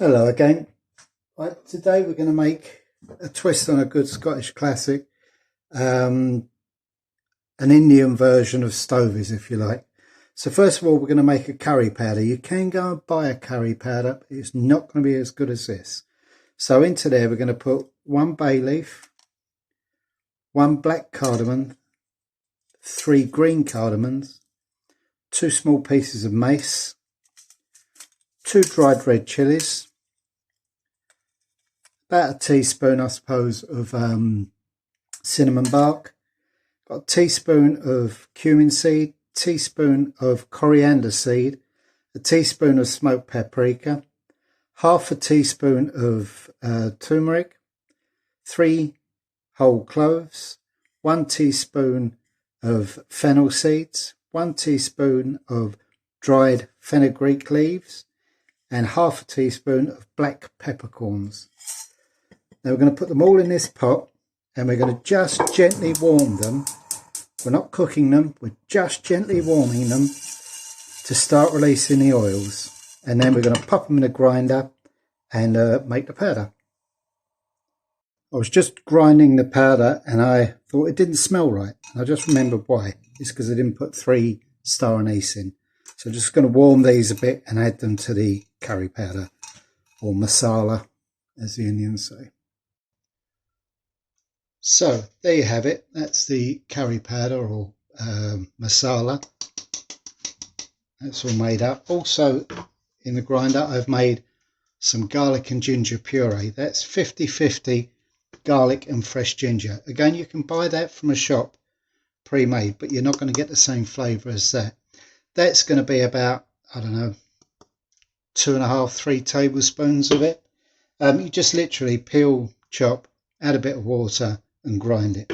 Hello again. Right, today we're going to make a twist on a good Scottish classic, an Indian version of stovies, if you like. So first of all, we're going to make a curry powder. You can go and buy a curry powder, but it's not going to be as good as this. So into there, we're going to put 1 bay leaf, 1 black cardamom, 3 green cardamoms, 2 small pieces of mace, 2 dried red chillies, about a teaspoon, I suppose, of cinnamon bark, got a teaspoon of cumin seed, teaspoon of coriander seed, a teaspoon of smoked paprika, half a teaspoon of turmeric, 3 whole cloves, 1 teaspoon of fennel seeds, 1 teaspoon of dried fenugreek leaves, and half a teaspoon of black peppercorns. Now we're going to put them all in this pot and we're going to just gently warm them. We're not cooking them, we're just gently warming them to start releasing the oils. And then we're going to pop them in a grinder and make the powder. I was just grinding the powder and I thought it didn't smell right. I just remembered why. It's because I didn't put 3 star anise in. So I'm just going to warm these a bit and add them to the curry powder, or masala as the Indians say. So there you have it. That's the curry powder, or masala. That's all made up. Also in the grinder I've made some garlic and ginger puree. That's 50-50 garlic and fresh ginger. Again, you can buy that from a shop pre-made, but you're not going to get the same flavour as that. That's going to be about, I don't know, 2.5-3 tablespoons of it. You just literally peel, chop, add a bit of water and grind it.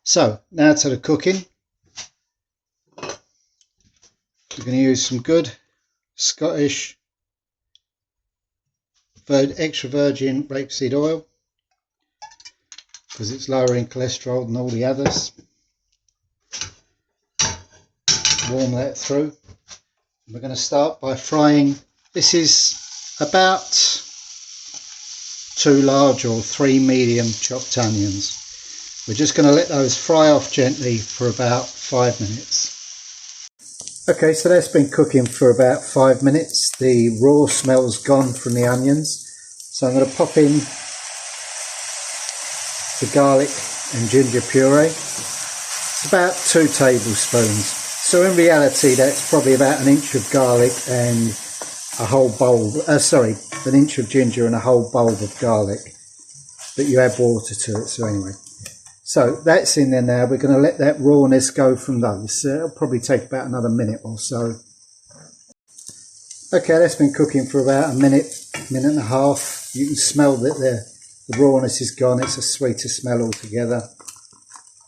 So now to the cooking. We're going to use some good Scottish extra virgin rapeseed oil because it's lower in cholesterol than all the others. Warm that through. We're going to start by frying. This is about 2 large or 3 medium chopped onions. We're just going to let those fry off gently for about 5 minutes. Okay, so that's been cooking for about 5 minutes. The raw smell's gone from the onions. So I'm going to pop in the garlic and ginger puree. It's about 2 tablespoons. So in reality, that's probably about 1 inch of garlic and a whole bowl, 1 inch of ginger and a whole bowl of garlic. But you add water to it, so anyway. So that's in there now. We're going to let that rawness go from those. It'll probably take about another minute or so. Okay, that's been cooking for about a minute and a half. You can smell that the rawness is gone. It's a sweeter smell altogether.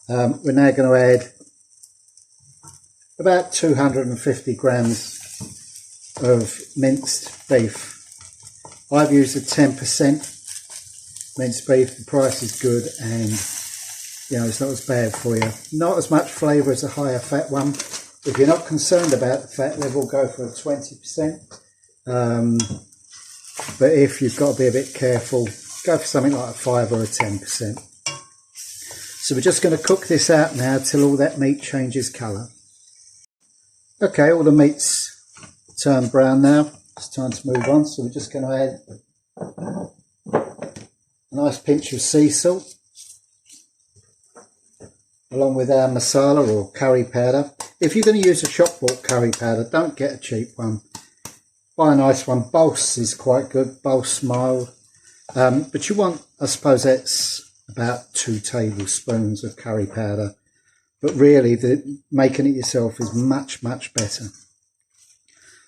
We're now going to add about 250 grams of minced beef. I've used a 10% minced beef. The price is good and it's not as bad for you. Not as much flavour as a higher fat one. If you're not concerned about the fat level, go for a 20%. But if you've got to be a bit careful, go for something like a 5 or a 10%. So we're just going to cook this out now till all that meat changes colour. Okay, all the meat's turned brown now. It's time to move on. So we're just going to add a nice pinch of sea salt along with our masala or curry powder. If you're going to use a shop bought curry powder, don't get a cheap one. Buy a nice one. Boss is quite good. Boss mild. But you want, I suppose that's about 2 tablespoons of curry powder. But really, making it yourself is much, much better.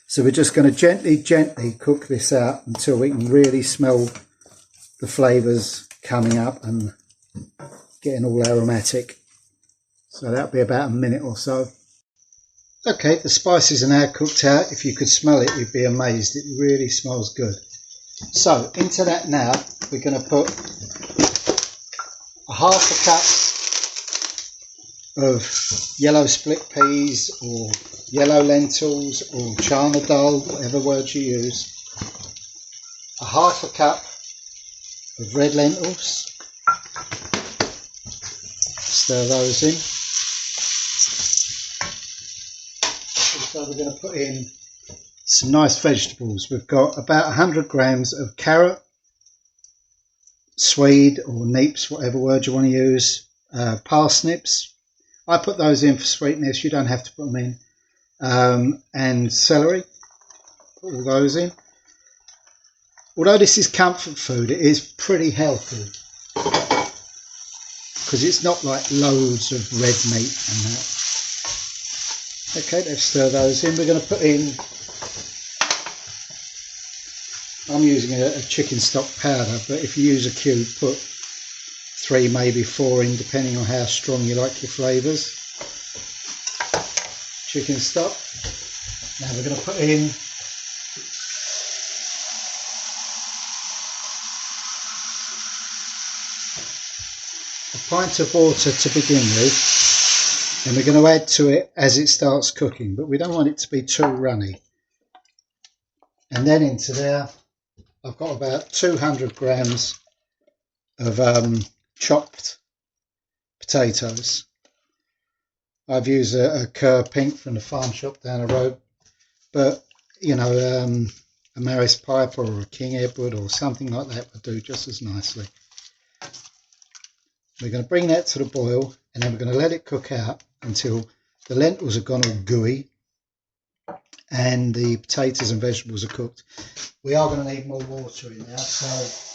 So we're just going to gently cook this out until we can really smell the flavours coming up and getting all aromatic. So that'll be about a minute or so. Okay, the spices are now cooked out. If you could smell it, you'd be amazed. It really smells good. So into that now, we're going to put a 1/2 cup of yellow split peas or yellow lentils or chana dal, whatever word you use. a half a cup of red lentils. Stir those in. So we're going to put in some nice vegetables. We've got about 100 grams of carrot, swede or neeps, whatever word you want to use, parsnips. I put those in for sweetness, you don't have to put them in, and celery. Put all those in. Although this is comfort food, it is pretty healthy because it's not like loads of red meat and that. Okay, let's stir those in. We're going to put in, I'm using a chicken stock powder, but if you use a cube, put 3, maybe 4 in, depending on how strong you like your flavours. Chicken stock. Now we're going to put in a pint of water to begin with, and we're going to add to it as it starts cooking, but we don't want it to be too runny. And then into there, I've got about 200 grams of chopped potatoes. I've used a Kerr Pink from the farm shop down the road, but you know, a Maris Piper or a King Edward or something like that would do just as nicely. We're going to bring that to the boil, and then we're going to let it cook out until the lentils have gone all gooey and the potatoes and vegetables are cooked. We are going to need more water in there, so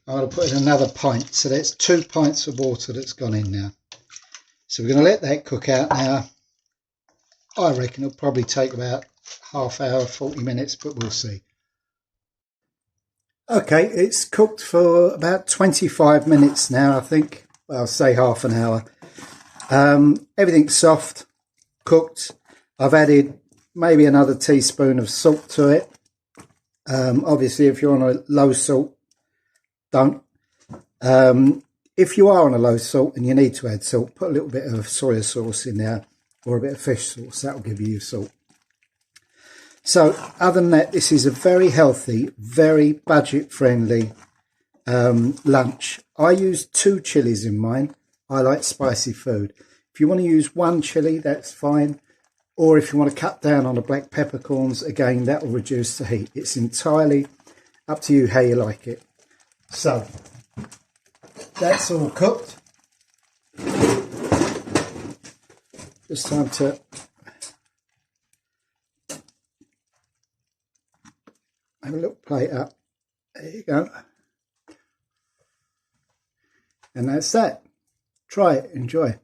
I'm going to put in another pint, so that's 2 pints of water that's gone in now. So we're going to let that cook out now. I reckon it'll probably take about half hour, 40 minutes, but we'll see. Okay, it's cooked for about 25 minutes now, I think. Well, I'll say half an hour. Everything's soft, cooked. I've added maybe another teaspoon of salt to it. Obviously, if you're on a low salt, don't. If you are on a low salt and you need to add salt, put a little bit of soy sauce in there or a bit of fish sauce. That will give you your salt. So other than that, this is a very healthy, very budget-friendly lunch. I use 2 chilies in mine. I like spicy food. If you want to use 1 chili, that's fine. Or if you want to cut down on the black peppercorns, again, that will reduce the heat. It's entirely up to you how you like it. So that's all cooked. Just time to have a little plate up. There you go. And that's that. Try it. Enjoy.